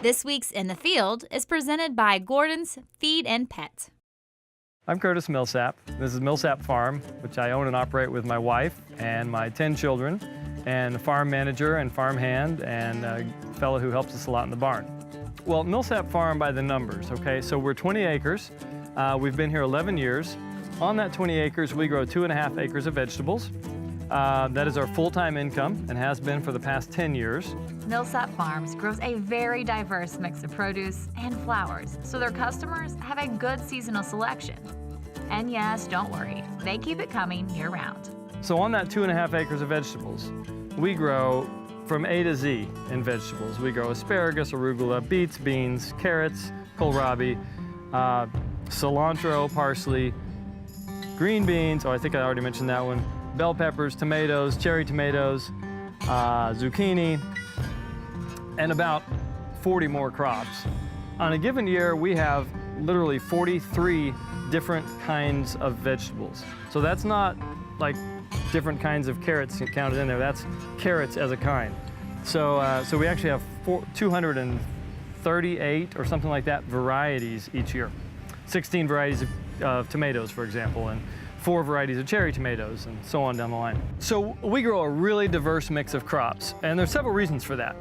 This week's In the Field is presented by Gordon's Feed and Pet. I'm Curtis Millsap. This is Millsap Farm, which I own and operate with my wife and my 10 children, and a farm manager and farm hand, and a fellow who helps us a lot in the barn. Well, Millsap Farm by the numbers, okay? So we're 20 acres. We've been here 11 years. On that 20 acres, we grow 2.5 acres of vegetables. That is our full-time income and has been for the past 10 years. Millsap Farms grows a very diverse mix of produce and flowers, so their customers have a good seasonal selection. And yes, don't worry, they keep it coming year-round. So on that 2.5 acres of vegetables, we grow from A to Z in vegetables. We grow asparagus, arugula, beets, beans, carrots, kohlrabi, cilantro, parsley, green beans, oh, I think I already mentioned that one, bell peppers, tomatoes, cherry tomatoes, zucchini, and about 40 more crops. On a given year, we have literally 43 different kinds of vegetables. So that's not like different kinds of carrots counted in there. That's carrots as a kind. So, we actually have 238 or something like that varieties each year. 16 varieties of tomatoes, for example, and 4 varieties of cherry tomatoes, and so on down the line. So we grow a really diverse mix of crops, and there's several reasons for that.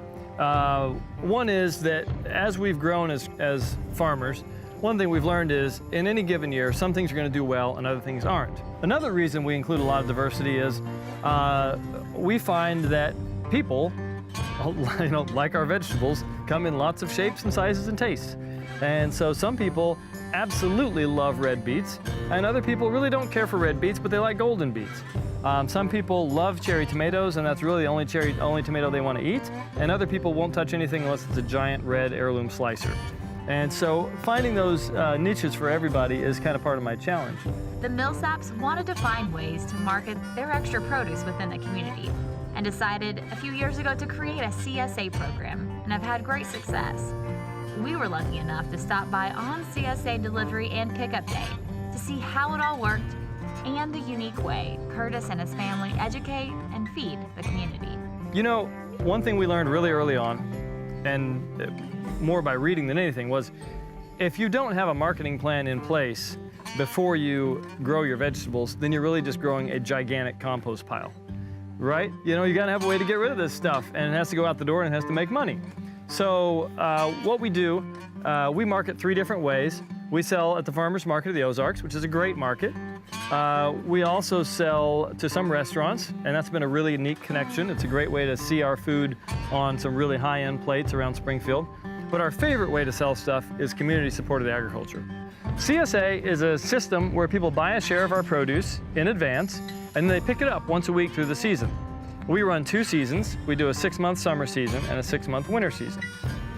One is that as we've grown as farmers, one thing we've learned is in any given year, some things are going to do well and other things aren't. Another reason we include a lot of diversity is we find that people, like our vegetables, come in lots of shapes and sizes and tastes. And so some people absolutely love red beets, and other people really don't care for red beets, but they like golden beets. Some people love cherry tomatoes, and that's really the only tomato they want to eat, and other people won't touch anything unless it's a giant red heirloom slicer. And so finding those niches for everybody is kind of part of my challenge. The Millsaps wanted to find ways to market their extra produce within the community and decided a few years ago to create a CSA program, and have had great success. We were lucky enough to stop by on CSA delivery and pickup day to see how it all worked and the unique way Curtis and his family educate and feed the community. You know, one thing we learned really early on, and more by reading than anything, was if you don't have a marketing plan in place before you grow your vegetables, then you're really just growing a gigantic compost pile, right? You know, you gotta have a way to get rid of this stuff, and it has to go out the door and it has to make money. So what we do, we market 3 different ways. We sell at the Farmers Market of the Ozarks, which is a great market. We also sell to some restaurants, and that's been a really neat connection. It's a great way to see our food on some really high-end plates around Springfield. But our favorite way to sell stuff is community-supported agriculture. CSA is a system where people buy a share of our produce in advance, and they pick it up once a week through the season. We run 2 seasons. We do a 6-month summer season and a 6-month winter season.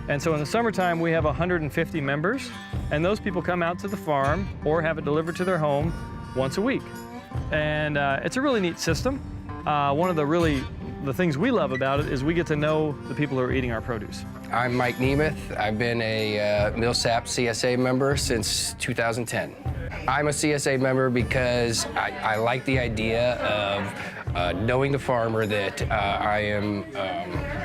And so in the summertime, we have 150 members, and those people come out to the farm or have it delivered to their home once a week. And it's a really neat system. One of the things we love about it is we get to know the people who are eating our produce. I'm Mike Nemeth. I've been a Millsap CSA member since 2010. I'm a CSA member because I like the idea of knowing the farmer that I am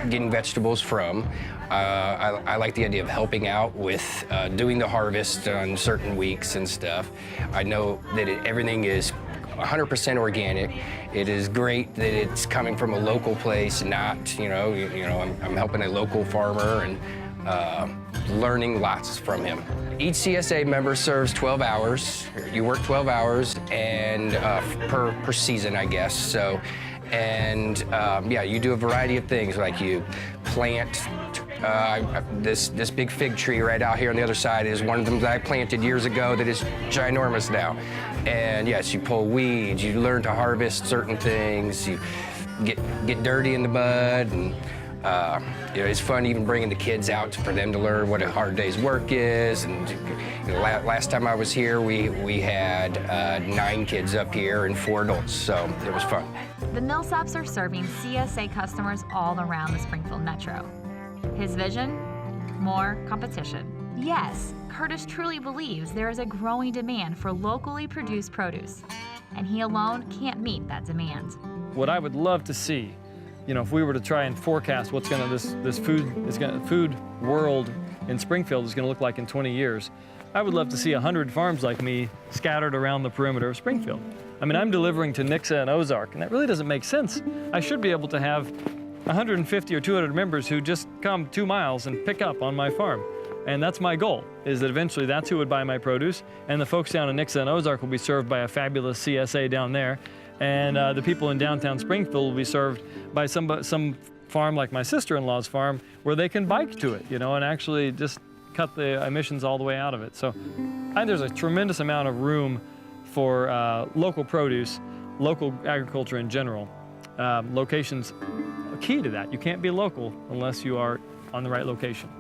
getting vegetables from. I like the idea of helping out with doing the harvest on certain weeks and stuff. I know that everything is 100% organic. It is great that it's coming from a local place, not, I'm helping a local farmer and learning lots from him. Each CSA member serves 12 hours. You work 12 hours and per season, I guess. So, and yeah, you do a variety of things, like you plant this big fig tree right out here on the other side is one of them that I planted years ago that is ginormous now. And yes, you pull weeds, you learn to harvest certain things, you get dirty in the mud, and it's fun even bringing the kids out for them to learn what a hard day's work is. And last time I was here, we had 9 kids up here and 4 adults, so it was fun. The Millsaps are serving CSA customers all around the Springfield metro. His vision? More competition. Yes, Curtis truly believes there is a growing demand for locally produced produce, and he alone can't meet that demand. What I would love to see, if we were to try and forecast what's going to this food world in Springfield is going to look like in 20 years. I would love to see 100 farms like me scattered around the perimeter of Springfield. I mean, I'm delivering to Nixa and Ozark, and that really doesn't make sense. I should be able to have 150 or 200 members who just come 2 miles and pick up on my farm. And that's my goal, is that eventually that's who would buy my produce, and the folks down in Nixa and Ozark will be served by a fabulous CSA down there, and the people in downtown Springfield will be served by some farm like my sister-in-law's farm where they can bike to it, you know, and actually just cut the emissions all the way out of it. So I think there's a tremendous amount of room for local produce, local agriculture in general. Location's key to that. You can't be local unless you are on the right location.